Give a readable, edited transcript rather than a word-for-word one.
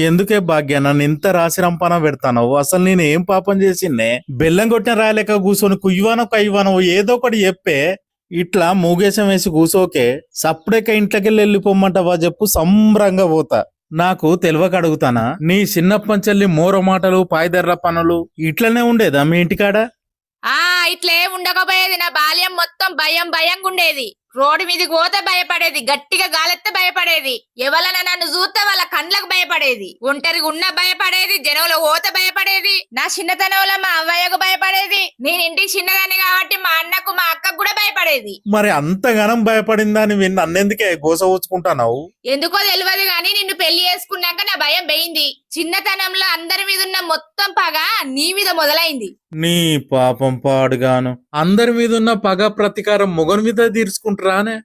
ఎందుకే భాగ్య నన్ను ఇంత రాసి రంపాన పెడతాను? అసలు నేను ఏం పాపం చేసిందే? బెల్లం కొట్టిన రాయలేక కూర్చొని కుయ్యవానో కయ్యవానో ఏదో ఒకటి చెప్పే. ఇట్లా మూగేశం వేసి కూసోకే సప్పుడేక ఇంట్లోకెళ్ళి వెళ్ళిపోమ్మంటావా చెప్పు, సంబరంగా పోతా. నాకు తెలియక అడుగుతానా, నీ చిన్నప్పంచెల్లి మోర మాటలు పాయిదర్ల పనులు ఇట్లనే ఉండేదా మీ ఇంటికాడ? ఆ ఇట్లే ఉండకపోయేది. నా బాల్యం మొత్తం భయం భయంగా ఉండేది. రోడ్డు మీదకి పోతే భయపడేది, గట్టిగా గాలెత్తే భయపడేది, ఎవరన్నా నన్ను చూస్తే వాళ్ళ కండ్లకు భయపడేది, ఒంటరిగా ఉన్న భయపడేది, జనంలో పోతే భయపడేది, నా చిన్నతనంలో మా అవ్వయ్యకు భయపడేది, నేను ఇంటికి చిన్నదాన్ని కాబట్టి మా అన్నకు మా అక్కకు కూడా భయపడేది. మరి అంతగానం భయపడిందని విని నన్నెందుకే గోస ఊచుకుంటావు? ఎందుకో తెలియదు గాని నిన్ను పెళ్లి చేసుకున్నాక నా భయం పోయింది. చిన్నతనంలో అందరి మీద ఉన్న మొత్తం పగ నీ మీద మొదలైంది. నీ పాపం పాడుగాను, అందరి మీద ఉన్న పగ ప్రతీకారం మొగని మీద తీర్చుకుంటారానే?